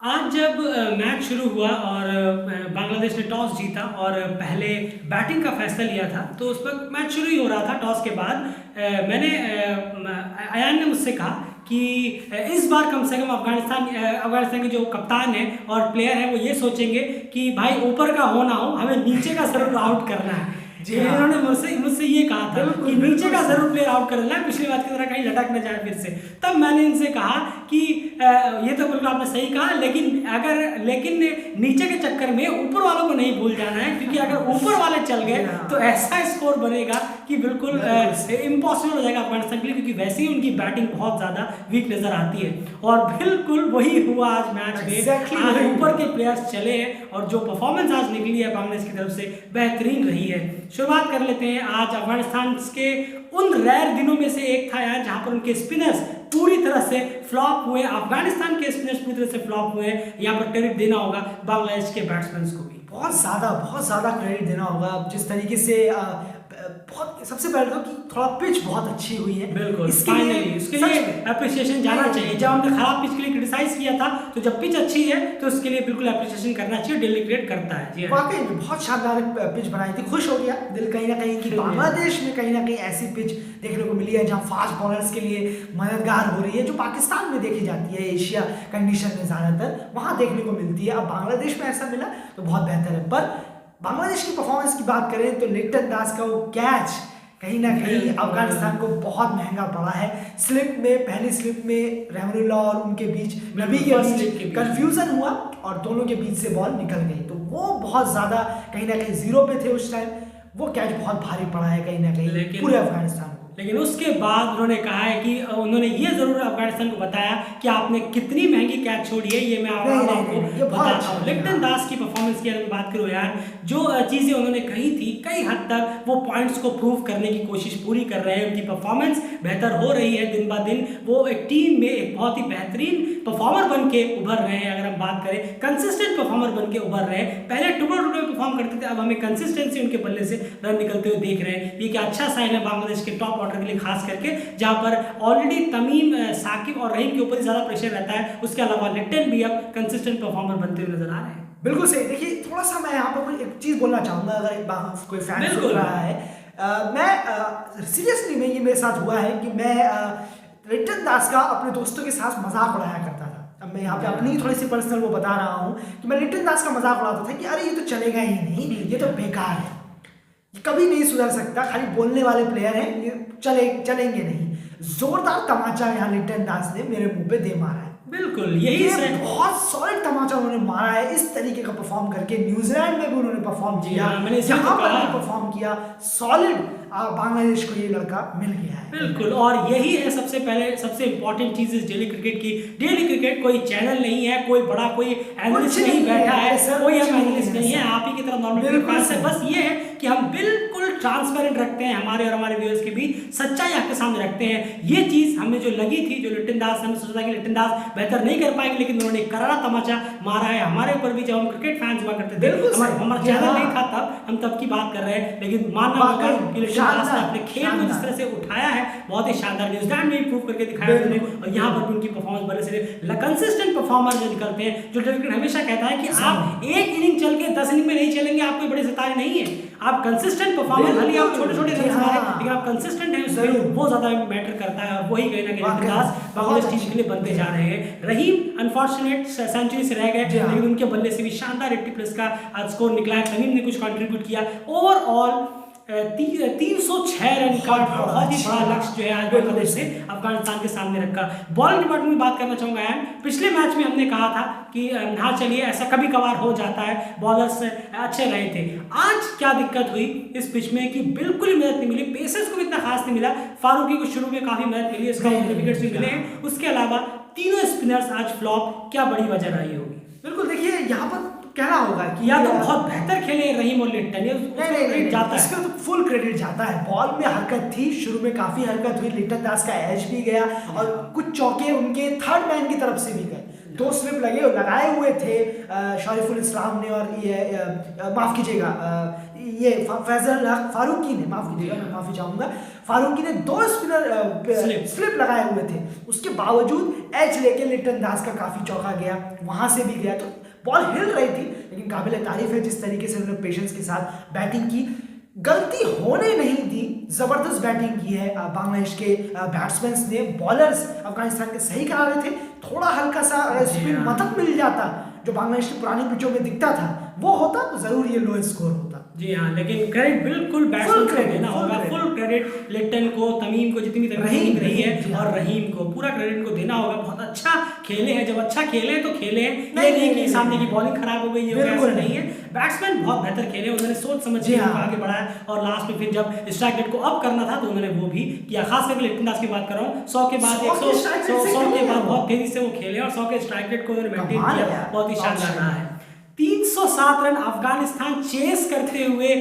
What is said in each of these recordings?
आज जब मैच शुरू हुआ और बांग्लादेश ने टॉस जीता और पहले बैटिंग का फैसला लिया था, तो उस वक़्त मैच शुरू ही हो रहा था। टॉस के बाद अयान ने मुझसे कहा कि इस बार कम से कम अफ़गानिस्तान के जो कप्तान हैं और प्लेयर हैं, वो ये सोचेंगे कि भाई ऊपर का हो ना हो, हमें नीचे का ज़रूर आउट करना है। जी तो हाँ। इन्होंने मुझसे ये कहा था बिल्कुल, कि नीचे बिल्कुल का सही। ज़रूर प्लेयर आउट कर देना है, पिछली बार की तरह कहीं लटक ना जाए फिर से। तब मैंने इनसे कहा कि ये तो बिल्कुल आपने सही कहा, लेकिन नीचे के चक्कर में ऊपर वालों को नहीं भूल जाना है, क्योंकि अगर ऊपर वाले चल गए हाँ। तो ऐसा स्कोर बनेगा कि बिल्कुल इम्पॉसिबल हो जाएगा अफगानिस्तान के लिए, क्योंकि वैसे ही उनकी बैटिंग बहुत ज़्यादा वीक नज़र आती है। और बिल्कुल वही हुआ आज मैच में। Exactly आज वही ऊपर के प्लेयर्स चले हैं और जो परफॉर्मेंस आज निकली है बांग्लादेश की तरफ से बेहतरीन रही है। शुरुआत कर लेते हैं। आज अफगानिस्तान के उन रेयर दिनों में से एक था यार, जहां पर उनके स्पिनर्स पूरी तरह से फ्लॉप हुए। अफगानिस्तान के स्पिनर्स पूरी तरह से फ्लॉप हुए। यहाँ पर क्रेडिट देना होगा बांग्लादेश के बैट्समैन को भी। बहुत ज़्यादा क्रेडिट देना होगा। जिस तरीके से बहुत सबसे पहले तो कि थोड़ा पिच बहुत अच्छी हुई है। बिल्कुल, इसके इसके लिए अप्रिसिएशन जाना चाहिए। जब हमने खराब पिच के लिए क्रिटिसाइज किया था, तो जब पिच अच्छी है तो उसके लिए बिल्कुल अप्रिसिएशन करना चाहिए। डेली क्रिकेट करता है। जी हाँ। वाकई में बहुत शानदार पिच बनाई थी। खुश हो गया दिल कहीं ना कहीं कि बांग्लादेश में कहीं ना कहीं ऐसी पिच देखने को मिली है जहां फास्ट बॉलर्स के लिए मददगार हो रही है, जो पाकिस्तान में देखी जाती है एशिया कंडीशन में ज़्यादातर वहां देखने को मिलती है। अब बांग्लादेश में ऐसा मिला तो बहुत बेहतर है। पर बांग्लादेश की परफॉर्मेंस की बात करें तो लिटन दास का वो कैच कहीं ना कहीं अफगानिस्तान को बहुत महंगा पड़ा है। पहली स्लिप में रहमानुल्लाह और उनके बीच नबी के बीच कंफ्यूजन हुआ और दोनों के बीच से बॉल निकल गई, तो वो बहुत ज़्यादा कहीं ना कहीं जीरो पे थे उस टाइम। वो कैच बहुत भारी पड़ा है कहीं ना कहीं पूरे अफगानिस्तान को। लेकिन उसके बाद उन्होंने कहा है कि उन्होंने ये जरूर अफगानिस्तान को बताया कि आपने कितनी महंगी कैच छोड़ी है, ये मैं आपको बताता हूँ। लिटन दास की परफॉर्मेंस की अगर बात करूँ यार, जो चीज़ें उन्होंने कही थी, कई हद तक वो पॉइंट्स को प्रूव करने की कोशिश पूरी कर रहे हैं। उनकी परफॉर्मेंस बेहतर हो रही है दिन ब दिन। वो एक टीम में एक बहुत ही बेहतरीन परफॉर्मर बन के उभर रहे हैं। अगर हम बात करें कंसिस्टेंट परफॉर्मर बन के उभर रहे हैं। पहले टुकड़े टुकड़े में परफॉर्म करते थे, अब हमें कंसिस्टेंसी उनके बल्ले से रन निकलते हुए देख रहे हैं। ये क्या अच्छा साइन है बांग्लादेश के टॉप ऑर्डर के लिए, खास करके जहां पर ऑलरेडी तमीम, साकिब और रहीम के ऊपर ज्यादा प्रेशर रहता है। उसके अलावा लिटन भी अब कंसिस्टेंट परफॉर्मर बनते हुए नजर आ रहे हैं। बिल्कुल सही। देखिए थोड़ा सा मैं यहाँ पर एक चीज़ बोलना चाहूँगा, अगर कोई फैन सुन रहा है, मैं सीरियसली में ये मेरे साथ हुआ है कि मैं लिटन दास का अपने दोस्तों के साथ मजाक उड़ाया करता था। अब मैं यहाँ पे अपनी थोड़ी सी पर्सनल वो बता रहा हूँ कि मैं लिटन दास का मजाक उड़ाता था कि अरे ये तो चलेगा ही नहीं, ये तो बेकार है, ये कभी नहीं सुधर सकता, खाली बोलने वाले प्लेयर हैं, ये चलेंगे नहीं। जोरदार तमाचा यहाँ लिटन दास ने मेरे मुंह पे दे मारा है। बिल्कुल यही से बहुत सॉलिड तमाचा उन्होंने मारा है। इस तरीके का परफॉर्म करके न्यूजीलैंड में भी उन्होंने परफॉर्म किया, यहाँ पर भी परफॉर्म किया सॉलिड। बांग्लादेश को ये लड़का मिल गया है। बिल्कुल, और यही है सबसे इंपॉर्टेंट चीज इस डेली क्रिकेट की। डेली क्रिकेट कोई चैनल नहीं है, कोई बड़ा कोई एनालिस्ट नहीं बैठा है, कोई एनालिस्ट नहीं है, आप ही की तरह नॉर्मल पास है। बस ये है कि हम बिल्कुल ट्रांसपेरेंट रखते हैं हमारे और हमारे व्यूअर्स के बीच, सच्चाई आपके सामने रखते हैं। ये चीज हमें जो लगी थी, जो लिटन दास, हमने सोचा था कि लिटन दास बेहतर नहीं कर पाएंगे, लेकिन उन्होंने करारा तमाचा मारा है हमारे ऊपर भी। जब हम क्रिकेट फैंस हुआ करते थे, हमारा चैनल नहीं था तब, हम तब की बात कर रहे हैं, लेकिन मानना होगा कि लिटन दास ने अपने खेल को जिस तरह से उठाया है, बहुत ही शानदार। न्यूजीलैंड में प्रूव करके दिखाया उन्होंने, और यहाँ पर भी उनकी परफॉर्मेंस बड़े से कंसिस्टेंट परफॉर्मर जो निकलते हैं। जो क्रिकेट हमेशा कहता है कि आप एक इनिंग चल के 10 इनिंग में नहीं चलेंगे, आप कोई बड़े सितारे नहीं है। आप कंसिस्टेंट परफॉर्मेंस, भले आप छोटे-छोटे रन मारे, लेकिन आप कंसिस्टेंट हैं, उसमें वो ज्यादा मैटर करता है। और वही कहीं ना कहीं लिटन दास बांग्लादेश टीम के लिए बनते जा रहे हैं। रहीम अनफॉर्चुनेट सेंचुरी से रह गए, लेकिन उनके बल्ले से भी शानदार 80+ का आज स्कोर निकला है। तमीम ने कुछ कंट्रीब्यूट किया। ओवरऑल 306 रन का बहुत ही बड़ा लक्ष्य जो है आज बांग्लादेश से अफगानिस्तान के सामने रखा। बॉलिंग डिपार्टमेंट में बात करना चाहूंगा यार, पिछले मैच में हमने कहा था कि हाँ चलिए ऐसा कभी कभार हो जाता है, बॉलर्स अच्छे रहे थे। आज क्या दिक्कत हुई इस पिच में कि बिल्कुल ही मदद नहीं मिली, पेसर्स को भी इतना खास नहीं मिला। फारूकी को शुरू में काफी मदद मिली, इसका विकेट्स भी मिले हैं। उसके अलावा तीनों स्पिनर्स आज फ्लॉप, क्या बड़ी वजह रही होगी? बिल्कुल, देखिए यहाँ पर कहना होगा कि या तो बहुत बेहतर खेले रहीम और लिटन, नहीं जाता है, इसका तो फुल क्रेडिट जाता है। बॉल में हरकत थी, शुरू में काफी हरकत हुई, लिटन दास का एज भी गया और कुछ चौके उनके थर्ड मैन की तरफ से भी गए। 2 स्लिप लगाए हुए थे शरीफुल इस्लाम ने, और ये माफ कीजिएगा, ये फैजल फारूकी ने, माफ कीजिएगा मैं माफी चाहूंगा, फारूकी ने 2 स्पिनर स्लिप लगाए हुए थे, उसके बावजूद एज लेके लिटन दास का काफी चौका गया, वहां से भी गया। तो बॉल हिल रही थी, लेकिन काबिल तारीफ है जिस तरीके से उन्होंने पेशेंस के साथ बैटिंग की, गलती होने नहीं दी, जबरदस्त बैटिंग की है बांग्लादेश के बैट्समैन ने। बॉलर्स अफगानिस्तान के सही करा रहे थे, थोड़ा हल्का सा स्पिन मदद मिल जाता जो बांग्लादेश की पुरानी पिचों में दिखता था, वो होता तो जरूर ये लो स्कोर होता। जी हाँ, लेकिन क्रेडिट बिल्कुल बैट्समैन को देना होगा, फुल क्रेडिट लिटन को, तमीम को, जितनी भी तमीम रही है, और रहीम को पूरा क्रेडिट को देना होगा। बहुत अच्छा खेले हैं, जब अच्छा खेले तो खेले हैं, ये नहीं कि सामने की बॉलिंग खराब हो गई, ये ऐसा नहीं है। बैट्समैन बहुत बेहतर खेले, उन्होंने सोच समझ के आगे बढ़ाया, और लास्ट में फिर जब स्ट्राइक रेट को अप करना था तो उन्होंने वो भी किया। खास करके लिटन दास की बात कर रहा हूँ, 100 के बाद 100 के बाद बहुत तेजी से वो खेले और 100 के स्ट्राइक रेट को उन्होंने मेंटेन किया, बहुत ही शानदार रहा है। 307 रन अफगानिस्तान चेस करते हुए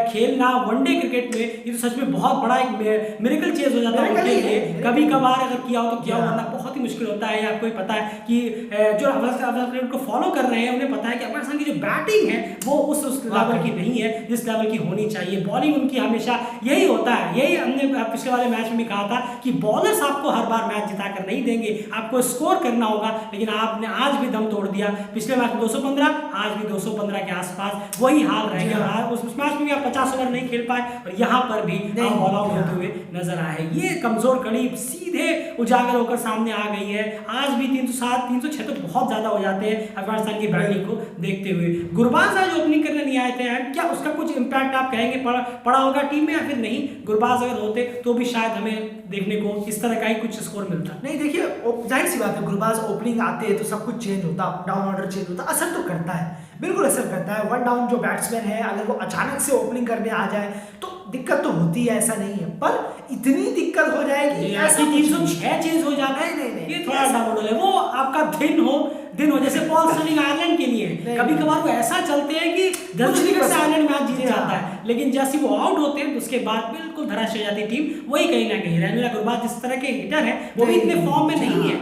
खेलना वनडे क्रिकेट में, ये तो सच में बहुत बड़ा एक मिरेकल चेस हो जाता है उनके लिए। कभी कभार अगर किया हो तो किया हो, वरना बहुत ही मुश्किल होता है। आपको ही पता है कि जो अफगानिस्तान को फॉलो कर रहे हैं उन्हें पता है कि अफगानिस्तान की जो बैटिंग है वो उस लेवल की नहीं है जिस लेवल की होनी चाहिए। बॉलिंग उनकी हमेशा यही होता है, यही हमने पिछले वाले मैच में भी कहा था कि बॉलर्स आपको हर बार मैच जिता कर नहीं देंगे, आपको स्कोर करना होगा। लेकिन आपने आज भी दम तोड़ दिया, पिछले मैच में 215, आज भी 215 के आसपास वही हाल रह गया। उस मैच में भी आप 50 ओवर नहीं खेल पाए और यहाँ पर भी आप ऑल आउट होते हुए नजर आए। ये कमजोर कड़ी सीधे उजागर होकर सामने आ गई है। आज भी 307, 306 तो बहुत ज्यादा हो जाते हैं अफगानिस्तान की बैटिंग को देखते हुए। गुरबाज आज ओपनिंग करने नहीं आए थे, क्या उसका कुछ इंपैक्ट आप कहेंगे पड़ा होगा टीम में या फिर नहीं? गुरबाज अगर होते तो भी शायद हमें देखने को इस तरह का ही कुछ स्कोर मिलता। नहीं, देखिए जाहिर सी बात है, गुरबाज ओपनिंग आते हैं तो सब कुछ चेंज होता, डाउन ऑर्डर चेंज होता, असर तो करता है, बिल्कुल असर करता है। वन डाउन जो बैट्समैन है अगर वो अचानक से ओपनिंग करने आ जाए तो दिक्कत तो होती है, ऐसा नहीं है, पर इतनी दिक्कत हो जाएगी ऐसी 306 चेंज हो जाता है, नहीं ये थोड़ा डाउन है। वो आपका दिन हो जैसे पॉल स्टर्लिंग आयरलैंड के लिए कभी कभार वो ऐसा चलते हैं कि 10 विकेट से आयरलैंड मैच जीत जाता है, लेकिन जैसे वो आउट होते हैं उसके बाद बिल्कुल धराश हो जाती है टीम। वही कहीं ना कहीं रणवीर गुरबाज जिस तरह के हिटर है वो भी इतने फॉर्म में नहीं है,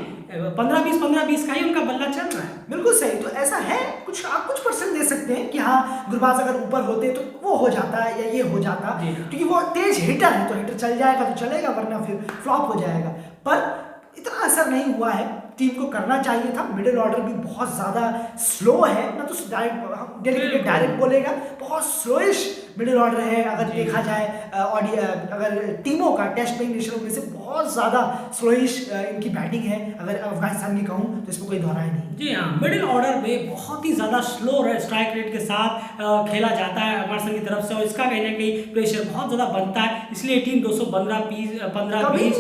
15-20 का ही उनका बल्ला चल रहा है। बिल्कुल सही, तो ऐसा है कुछ आप कुछ परसेंट दे सकते हैं कि हाँ गुरबाज अगर ऊपर होते तो वो हो जाता या ये हो जाता, क्योंकि वो तेज हिटर है तो हिटर चल जाएगा तो चलेगा, वरना फिर फ्लॉप हो जाएगा। पर इतना असर नहीं हुआ है, टीम को करना चाहिए था। मिडिल ऑर्डर भी बहुत ज़्यादा स्लो है, ना तो डायरेक्ट बोलेगा, बहुत स्लोइश मिडिल ऑर्डर है अगर देखा जाए। अगर टीमों का टेस्ट प्लेइंग नेशनों में से बहुत ज़्यादा स्लोइश इनकी बैटिंग है, अगर अफगानिस्तान की कहूँ तो इसमें कोई दोहराई नहीं। जी हाँ, मिडिल ऑर्डर में बहुत ही ज़्यादा स्लो स्ट्राइक रेट के साथ खेला जाता है अफगानिस्तान की तरफ से, और इसका कहीं ना कहीं प्रेशर बहुत ज़्यादा बनता है, इसलिए टीम 215, 20,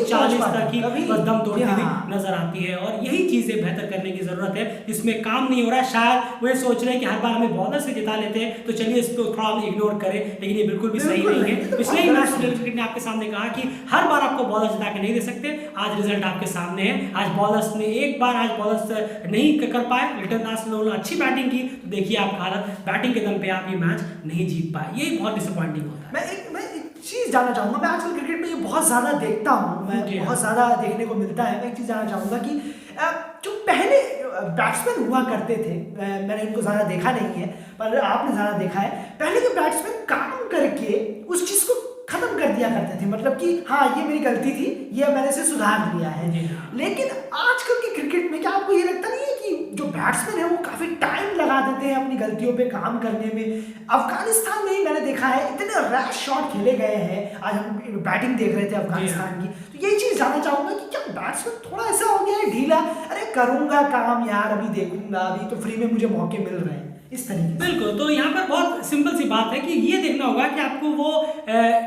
40 तक ही बस दम तोड़ती हुई नजर आती है। और यही चीज़ें बेहतर करने की ज़रूरत है, इसमें काम नहीं हो रहा है। शायद वो ये सोच रहे हैं कि हर बार हमें बॉलर से जिता लेते हैं तो चलिए इसको थोड़ा हम इग्नोर करें, लेकिन ये बिल्कुल भी सही नहीं है। पिछले ही मैच में क्रिकेट ने आपके सामने कहा कि हर बार आपको बॉलर जिता के नहीं दे सकते। आज रिजल्ट आपके सामने है, आज बॉलर्स ने एक बार आज बॉलर्स नहीं कर पाए, लिटन दास ने अच्छी बैटिंग की तो देखिए आपका हालत, बैटिंग के दम पे आप ये मैच नहीं जीत पाए, यही बहुत डिसअपॉइंटिंग होता है। मैं एक चीज जानना चाहूंगा, मैं आजकल क्रिकेट में ये बहुत ज्यादा देखता हूँ, मैं बहुत ज्यादा देखने को मिलता है। मैं एक चीज जानना चाहूंगा कि जो पहले बैट्समैन हुआ करते थे, मैंने इनको ज्यादा देखा नहीं है पर आपने ज्यादा देखा है, पहले के बैट्समैन काम करके उस चीज को खत्म कर दिया करते थे, मतलब कि हाँ ये मेरी गलती थी, ये मैंने इसे सुधार लिया है। लेकिन आजकल के क्रिकेट में क्या आपको ये लगता नहीं है कि जो बैट्समैन है वो काफी टाइम लगा देते हैं अपनी गलतियों पे काम करने में? अफगानिस्तान में ही मैंने देखा है इतने रैश शॉट खेले गए हैं, आज हम बैटिंग देख रहे थे अफगानिस्तान की, तो यही चीज जानना चाहूंगा कि क्या बैट्समैन थोड़ा ऐसा हो गया है ढीला, अरे करूंगा काम यार, अभी देखूंगा, अभी तो फ्री में मुझे मौके मिल रहे हैं, इस तरीके। बिल्कुल, तो यहाँ पर बहुत सिंपल सी बात है कि ये देखना होगा कि आपको वो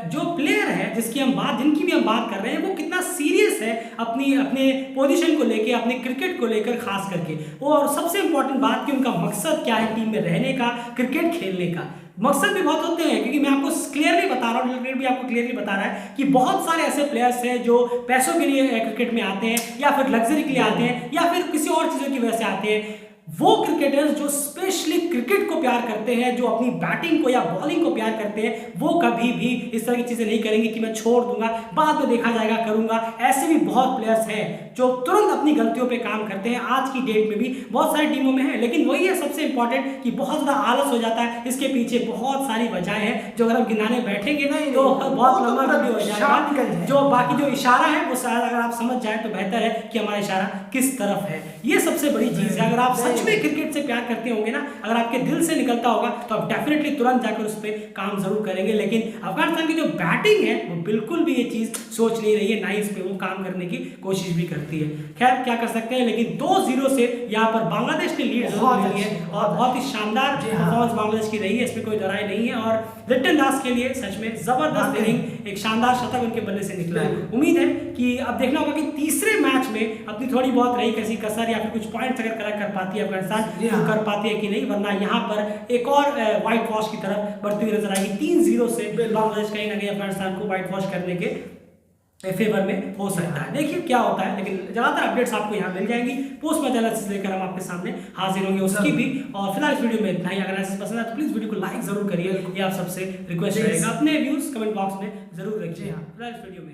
जो प्लेयर है जिनकी भी हम बात कर रहे हैं वो कितना सीरियस है अपने पोजीशन को लेके, अपने क्रिकेट को लेकर खास करके। और सबसे इंपॉर्टेंट बात कि उनका मकसद क्या है टीम में रहने का, क्रिकेट खेलने का। मकसद भी बहुत होते हैं, क्योंकि मैं आपको क्लियरली बता रहा हूँ, क्रिकेट भी आपको क्लियरली बता रहा है कि बहुत सारे ऐसे प्लेयर्स हैं जो पैसों के लिए क्रिकेट में आते हैं, या फिर लग्जरी के लिए आते हैं, या फिर किसी और चीज़ों की वजह से आते हैं। वो क्रिकेटर्स जो स्पेशली क्रिकेट को प्यार करते हैं, जो अपनी बैटिंग को या बॉलिंग को प्यार करते हैं, वो कभी भी इस तरह की चीजें नहीं करेंगे कि मैं छोड़ दूंगा, बाद में देखा जाएगा, करूंगा। ऐसे भी बहुत प्लेयर्स हैं जो तुरंत अपनी गलतियों पे काम करते हैं। आज की डेट में भी बहुत सारी टीमों में है, लेकिन वही है सबसे इंपॉर्टेंट कि बहुत ज्यादा आलस हो जाता है। इसके पीछे बहुत सारी वजहें हैं जो अगर हम गिनाने बैठेंगे तो बहुत लंबा वीडियो हो जाएगा। जो बाकी जो इशारा है वो शायद अगर आप समझ जाए तो बेहतर है कि हमारा इशारा किस तरफ है। ये सबसे बड़ी चीज है। अगर आप सच में क्रिकेट से प्यार करते होंगे ना, अगर आपके दिल से निकलता होगा तो आप डेफिनेटली तुरंत जाकर उस पर काम जरूर करेंगे। लेकिन अफगानिस्तान की जो बैटिंग है वो बिल्कुल भी ये चीज सोच नहीं रही है, ना ही इस पे वो काम करने की कोशिश भी करती है। खैर क्या कर सकते हैं, लेकिन 2-0 से यहाँ पर बांग्लादेश ने लीड जरूर मिली है और बहुत ही शानदार परफॉर्मेंस बांग्लादेश की रही है, इसमें कोई दरार नहीं है। और लिटन दास के लिए सच में जबरदस्त इनिंग, एक शानदार शतक उनके बल्ले से निकला है। उम्मीद है कि अब देखना होगा कि तीसरे मैच में अपनी थोड़ी बहुत रही कैसी कसर या फिर कुछ पॉइंट्स अगर कलेक्ट कर पाती है अफगानिस्तान तो कर पाती है कि नहीं, वरना यहाँ पर एक और व्हाइट वॉश की तरफ बढ़ती हुई नजर आएगी। 3-0 से बांग्लादेश कहीं ना कहीं अफगानिस्तान को व्हाइट वॉश करने के फेवर में हो सकता है। देखिए क्या होता है, लेकिन ज्यादातर अपडेट्स आपको यहाँ मिल जाएंगी। पोस्ट मैच एनालिसिस लेकर हम आपके सामने हाजिर होंगे, उसकी भी। और फिलहाल इस वीडियो में इतना ही। अगर एनालिसिस पसंद है तो प्लीज वीडियो को लाइक जरूर करिए, ये आप सबसे रिक्वेस्ट रहेगा। अपने व्यूज कमेंट बॉक्स में जरूर रखिए। फिलहाल इस वीडियो में